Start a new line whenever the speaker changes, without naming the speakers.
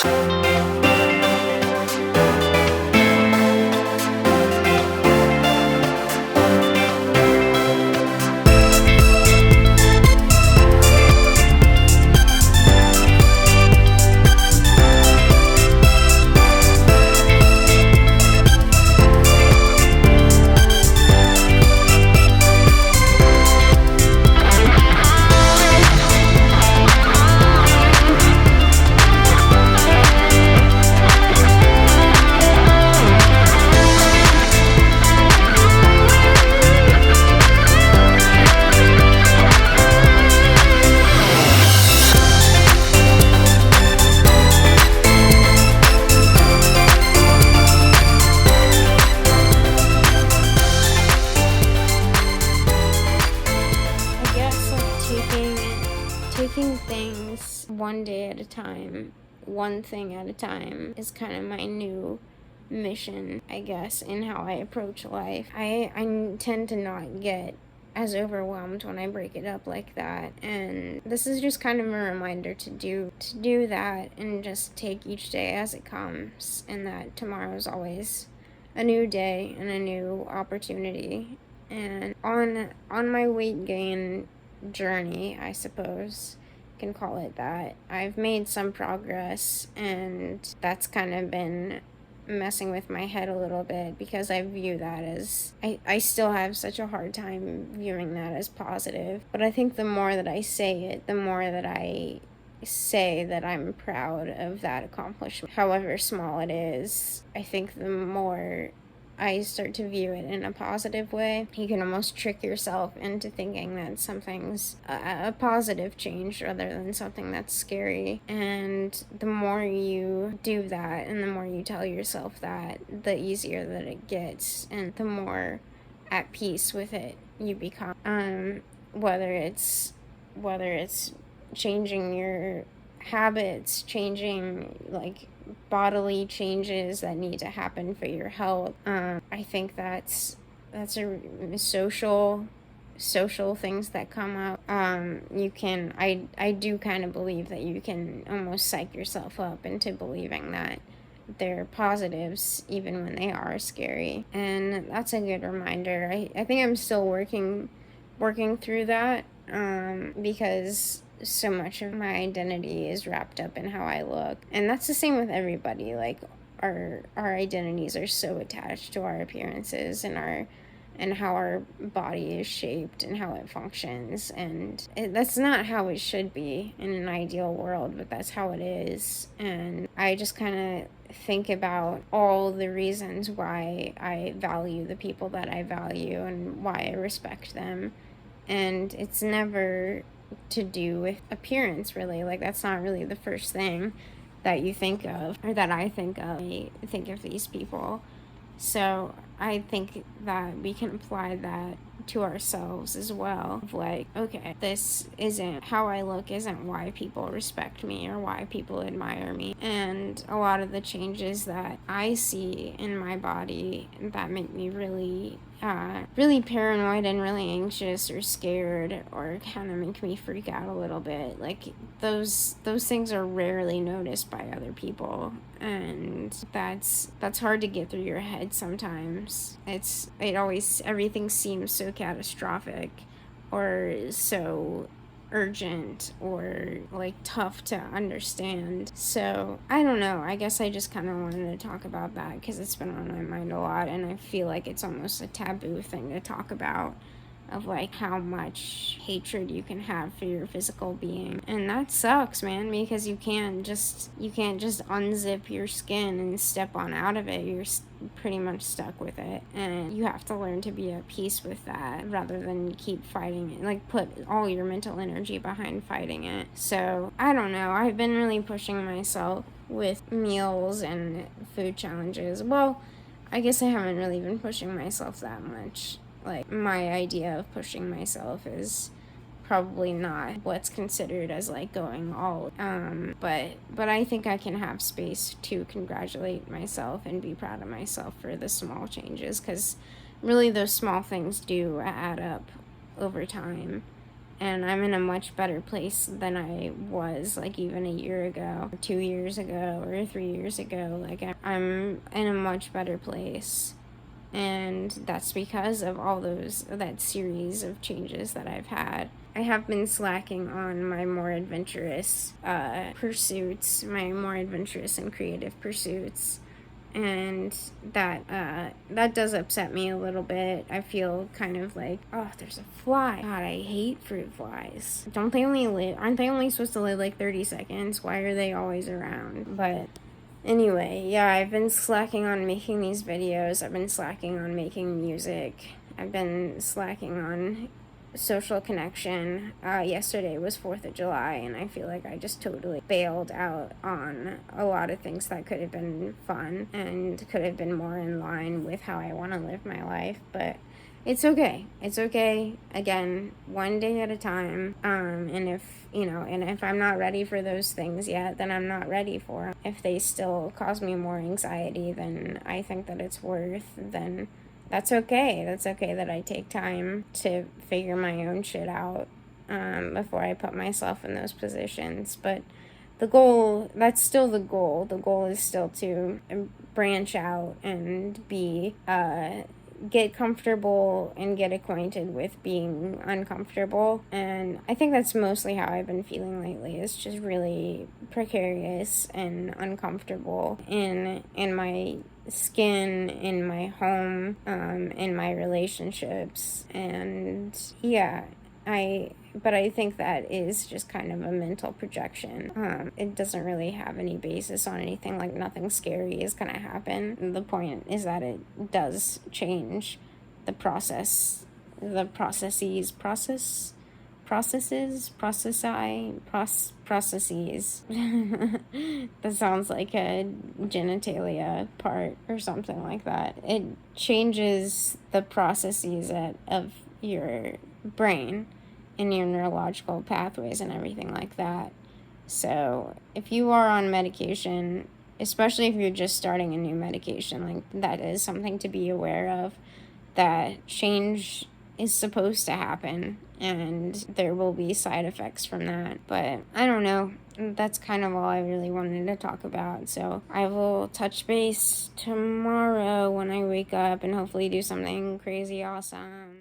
I guess like taking things one day at a time, one thing at a time is kind of my new mission, I guess, in how I approach life. I tend to not get as overwhelmed when I break it up like that, and this is just kind of a reminder to do that and just take each day as it comes, and that tomorrow is always a new day and a new opportunity. And on my weight gain journey, I suppose can call it that, I've made some progress, and that's kind of been messing with my head a little bit because I view that as I still have such a hard time viewing that as positive. But I think the more that I say it, the more that I say that I'm proud of that accomplishment, however small it is, I think the more I start to view it in a positive way. You can almost trick yourself into thinking that something's a positive change rather than something that's scary. And the more you do that and the more you tell yourself that, the easier that it gets and the more at peace with it you become. Whether it's changing your habits, changing like bodily changes that need to happen for your health. I think that's a social things that come up. You can I do kind of believe that you can almost psych yourself up into believing that they're positives even when they are scary, and that's a good reminder. I think I'm still working through that, because so much of my identity is wrapped up in how I look. And that's the same with everybody. Like our identities are so attached to our appearances and how our body is shaped and how it functions. And that's not how it should be in an ideal world, but that's how it is. And I just kind of think about all the reasons why I value the people that I value and why I respect them. And it's never to do with appearance, really. Like, that's not really the first thing that you think of, or that I think of. I think of these people. So I think that we can apply that to ourselves as well. Like, okay, this isn't how I look, isn't why people respect me or why people admire me. And a lot of the changes that I see in my body that make me really paranoid and really anxious or scared or kind of make me freak out a little bit, like those things are rarely noticed by other people, and that's hard to get through your head sometimes. Everything seems so catastrophic or so urgent or like tough to understand. So I don't know, I guess I just kind of wanted to talk about that because it's been on my mind a lot, and I feel like it's almost a taboo thing to talk about, of like how much hatred you can have for your physical being. And that sucks, man, because you can't just unzip your skin and step on out of it. You're pretty much stuck with it, and you have to learn to be at peace with that rather than keep fighting it, like put all your mental energy behind fighting it. So I don't know, I've been really pushing myself with meals and food challenges. Well, I guess I haven't really been pushing myself that much. Like, my idea of pushing myself is probably not what's considered as like going all but I think I can have space to congratulate myself and be proud of myself for the small changes, because really those small things do add up over time. and I'm in a much better place than I was like even a year ago, or 2 years ago, or 3 years ago. Like I'm in a much better place, and that's because of that series of changes that I've had. I have been slacking on my more adventurous pursuits, my more adventurous and creative pursuits, and that does upset me a little bit. I feel kind of like, oh, there's a fly. God, I hate fruit flies. Aren't they only supposed to live like 30 seconds? Why are they always around? But anyway, yeah, I've been slacking on making these videos. I've been slacking on making music. I've been slacking on social connection. Yesterday was 4th of July, and I feel like I just totally bailed out on a lot of things that could have been fun and could have been more in line with how I want to live my life. But it's okay. It's okay. Again, one day at a time. And if I'm not ready for those things yet, then I'm not ready for them. If they still cause me more anxiety than I think that it's worth, then that's okay. That's okay that I take time to figure my own shit out before I put myself in those positions. But that's still the goal. The goal is still to branch out and get comfortable and get acquainted with being uncomfortable. And I think that's mostly how I've been feeling lately, is just really precarious and uncomfortable in my skin, in my home, in my relationships. And yeah, but I think that is just kind of a mental projection. It doesn't really have any basis on anything. Like, nothing scary is gonna happen. The point is that it does change the processes. That sounds like a genitalia part or something like that. It changes the processes of your brain and your neurological pathways and everything like that. So if you are on medication, especially if you're just starting a new medication, like, that is something to be aware of, that change is supposed to happen and there will be side effects from that. But I don't know. That's kind of all I really wanted to talk about. So I will touch base tomorrow when I wake up and hopefully do something crazy awesome.